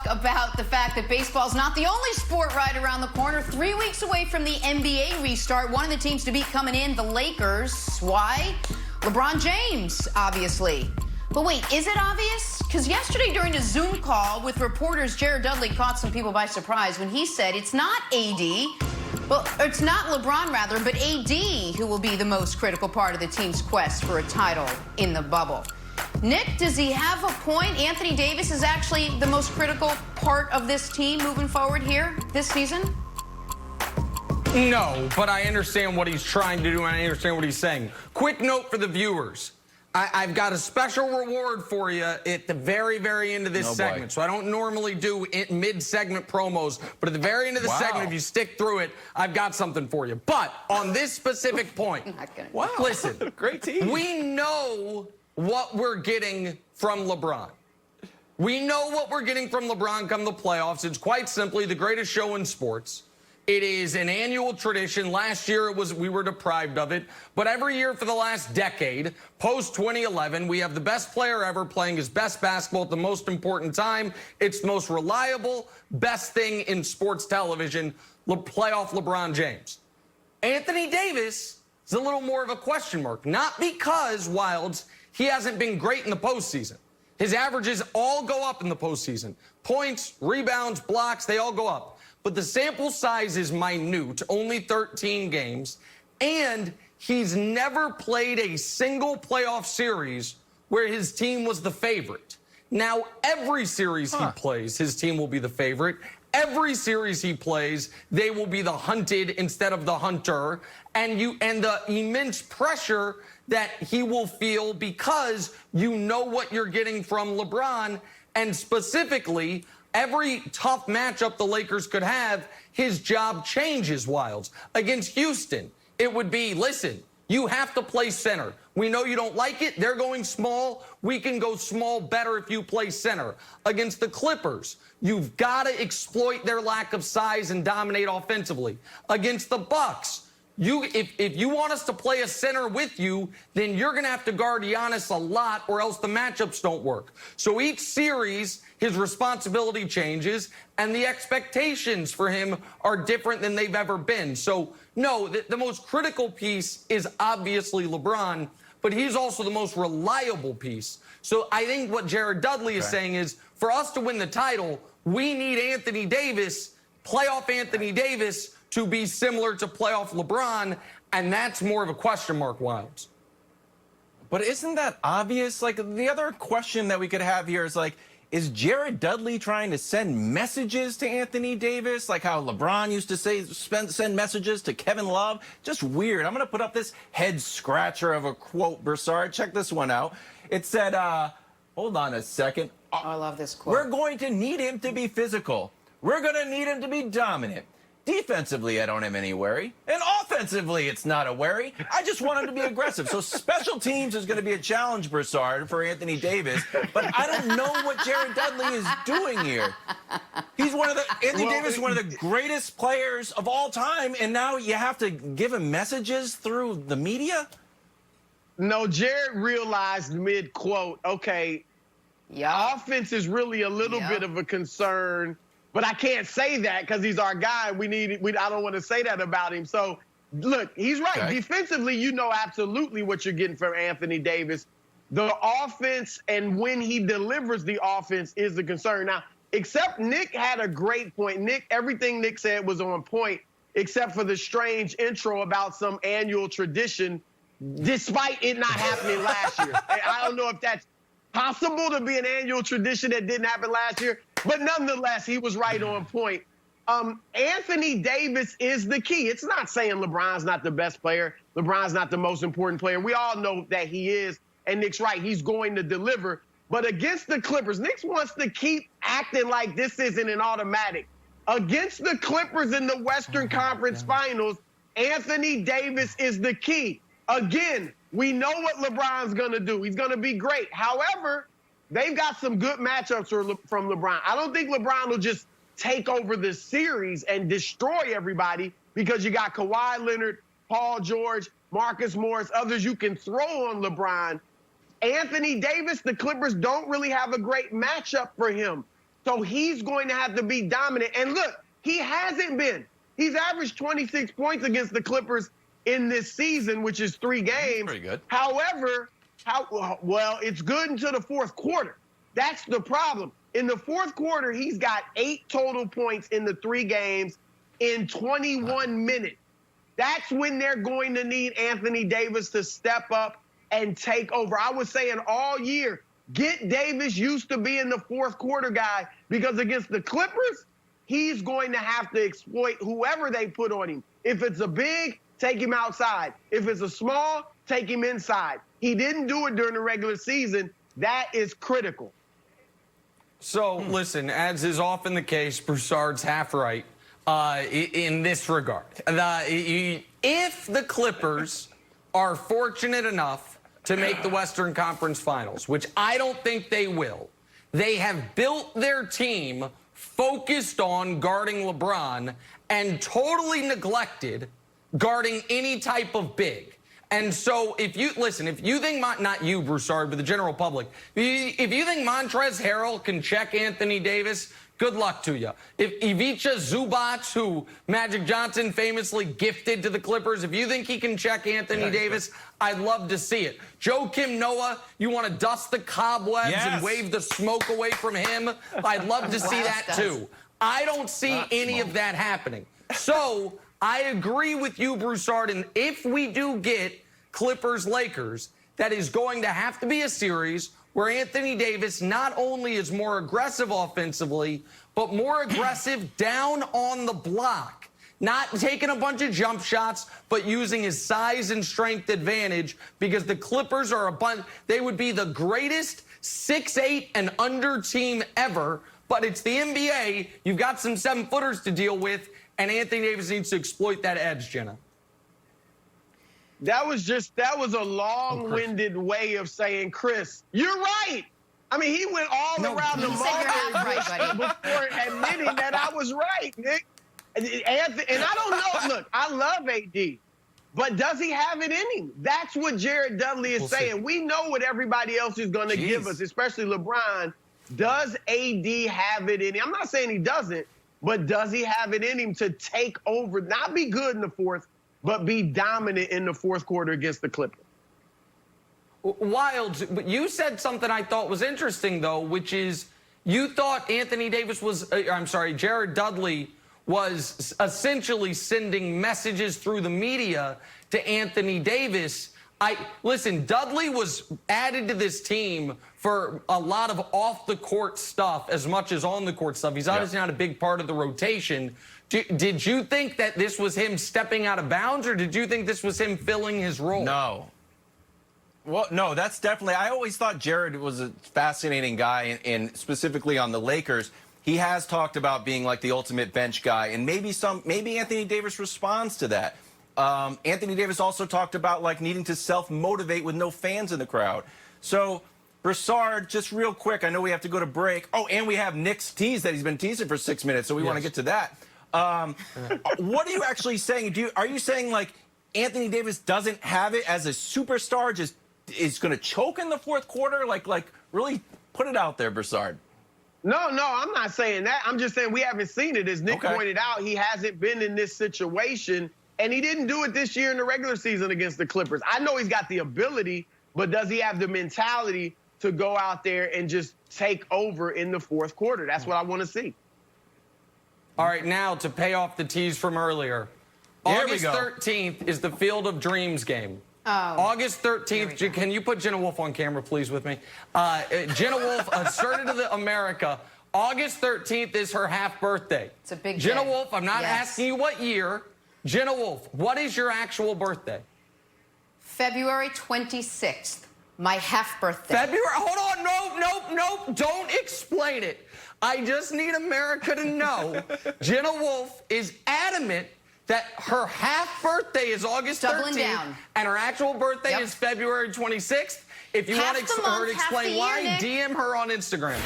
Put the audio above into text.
about the fact that baseball's not the only sport right around the corner. 3 weeks away from the NBA restart. One of the teams to beat coming in, the Lakers. Why? LeBron James, obviously. But wait, is it obvious? Because yesterday during a Zoom call with reporters, Jared Dudley caught some people by surprise when he said it's not AD, well, it's not LeBron rather, but AD who will be the most critical part of the team's quest for a title in the bubble. Nick, does he have a point? Anthony Davis is actually the most critical part of this team moving forward here this season? No, but I understand what he's trying to do, and I understand what he's saying. Quick note for the viewers. I've got a special reward for you at the very, very end of this segment. So I don't normally do mid-segment promos, but at the very end of the segment, if you stick through it, I've got something for you. But on this specific point, listen, great team. We know what we're getting from LeBron. We know what we're getting from LeBron come the playoffs. It's quite simply the greatest show in sports. It is an annual tradition. Last year, we were deprived of it. But every year for the last decade, post-2011, we have the best player ever playing his best basketball at the most important time. It's the most reliable, best thing in sports television, playoff LeBron James. Anthony Davis is a little more of a question mark. Not because, Wilds, he hasn't been great in the postseason. His averages all go up in the postseason. Points, rebounds, blocks, they all go up. But the sample size is minute, only 13 games, and he's never played a single playoff series where his team was the favorite. Now, every series he plays, his team will be the favorite. Every series he plays, they will be the hunted instead of the hunter. And the immense pressure that he will feel because you know what you're getting from LeBron, and specifically, every tough matchup the Lakers could have, his job changes, Wilds. Against Houston, it would be, listen, you have to play center. We know you don't like it. They're going small. We can go small better if you play center. Against the Clippers, you've got to exploit their lack of size and dominate offensively. Against the Bucks, if you want us to play a center with you, then you're going to have to guard Giannis a lot or else the matchups don't work. So each series, his responsibility changes, and the expectations for him are different than they've ever been. So, no, the most critical piece is obviously LeBron, but he's also the most reliable piece. So I think what Jared Dudley is saying is, for us to win the title, we need Anthony Davis, playoff Anthony Davis, to be similar to playoff LeBron, and that's more of a question mark, Wilds. But isn't that obvious? Like, the other question that we could have here is, like, is Jared Dudley trying to send messages to Anthony Davis, like how LeBron used to say, send messages to Kevin Love? Just weird. I'm going to put up this head-scratcher of a quote, Broussard. Check this one out. It said, hold on a second. Oh, I love this quote. We're going to need him to be physical. We're going to need him to be dominant. Defensively, I don't have any worry. And offensively, it's not a worry. I just want him to be aggressive. So special teams is going to be a challenge, Broussard, for Anthony Davis. But I don't know what Jared Dudley is doing here. He's Anthony Davis is one of the greatest players of all time, and now you have to give him messages through the media? No, Jared realized mid-quote, okay, offense is really a little bit of a concern. But I can't say that because he's our guy. I don't want to say that about him. So, look, he's right. Okay. Defensively, you know absolutely what you're getting from Anthony Davis. The offense and when he delivers the offense is the concern. Now, except Nick had a great point. Everything Nick said was on point, except for the strange intro about some annual tradition, despite it not happening last year. I don't know if that's possible to be an annual tradition that didn't happen last year. But nonetheless, he was right on point. Anthony Davis is the key. It's not saying LeBron's not the best player. LeBron's not the most important player. We all know that he is. And Nick's right. He's going to deliver. But against the Clippers, Nick wants to keep acting like this isn't an automatic. Against the Clippers in the Western Conference Finals, Anthony Davis is the key. Again, we know what LeBron's going to do. He's going to be great. However, they've got some good matchups from LeBron. I don't think LeBron will just take over the series and destroy everybody because you got Kawhi Leonard, Paul George, Marcus Morris, others you can throw on LeBron. Anthony Davis, the Clippers don't really have a great matchup for him. So he's going to have to be dominant. And look, he hasn't been. He's averaged 26 points against the Clippers in this season, which is 3 games. Pretty good. However, well, it's good until the fourth quarter. That's the problem. In the fourth quarter, he's got 8 total points in the 3 games in 21 minutes. That's when they're going to need Anthony Davis to step up and take over. I was saying all year, get Davis used to being the fourth quarter guy, because against the Clippers, he's going to have to exploit whoever they put on him. If it's a big, take him outside. If it's a small, take him inside. He didn't do it during the regular season. That is critical. So, listen, as is often the case, Broussard's half right in this regard. If the Clippers are fortunate enough to make the Western Conference Finals, which I don't think they will, they have built their team focused on guarding LeBron and totally neglected guarding any type of big. And so if you think, not you, Broussard, but the general public, if you think Montrezl Harrell can check Anthony Davis, good luck to you. If Ivica Zubac, who Magic Johnson famously gifted to the Clippers, if you think he can check Anthony Davis, I'd love to see it. Joakim Noah, you want to dust the cobwebs and wave the smoke away from him? I'd love to see that too. I don't see any of that happening. So I agree with you, Broussard, and if we do get Clippers-Lakers, that is going to have to be a series where Anthony Davis not only is more aggressive offensively, but more aggressive down on the block. Not taking a bunch of jump shots, but using his size and strength advantage, because the Clippers are they would be the greatest 6'8" and under team ever, but it's the NBA. You've got some 7-footers to deal with, and Anthony Davis needs to exploit that edge, Jenna. That was a long-winded way of saying, Chris, you're right. I mean, he went all around the market before admitting that I was right, Nick. And I don't know. Look, I love AD, but does he have it in him? That's what Jared Dudley is saying. See. We know what everybody else is going to give us, especially LeBron. Does AD have it in him? I'm not saying he doesn't, but does he have it in him to take over, not be good in the fourth, but be dominant in the fourth quarter against the Clippers? Wild, but you said something I thought was interesting, though, which is you thought Anthony Davis was, Jared Dudley was essentially sending messages through the media to Anthony Davis. Listen, Dudley was added to this team for a lot of off-the-court stuff as much as on-the-court stuff. He's obviously not a big part of the rotation. Did you think that this was him stepping out of bounds, or did you think this was him filling his role? No. Well, no, that's definitely. I always thought Jared was a fascinating guy, and specifically on the Lakers. He has talked about being like the ultimate bench guy, and maybe Anthony Davis responds to that. Anthony Davis also talked about like needing to self-motivate with no fans in the crowd. So, Broussard, just real quick, I know we have to go to break. Oh, and we have Nick's tease that he's been teasing for 6 minutes, so we want to get to that. What are you actually saying? Are you saying like Anthony Davis doesn't have it as a superstar, just is going to choke in the fourth quarter? Like really put it out there, Broussard. No, I'm not saying that. I'm just saying we haven't seen it. As Nick pointed out, he hasn't been in this situation, and he didn't do it this year in the regular season against the Clippers. I know he's got the ability, but does he have the mentality to go out there and just take over in the fourth quarter? That's what I want to see. All right, now to pay off the tease from earlier. August 13th is the Field of Dreams game. Oh. August 13th, can you put Jenna Wolf on camera, please, with me? Jenna Wolf asserted to the America, August 13th is her half birthday. It's a big day. Jenna Wolf, I'm not asking you what year. Jenna Wolf, what is your actual birthday? February 26th, my half birthday. Hold on, nope, don't explain it. I just need America to know Jenna Wolf is adamant that her half birthday is August 13th, and her actual birthday is February 26th. If you want her to explain why, DM her on Instagram.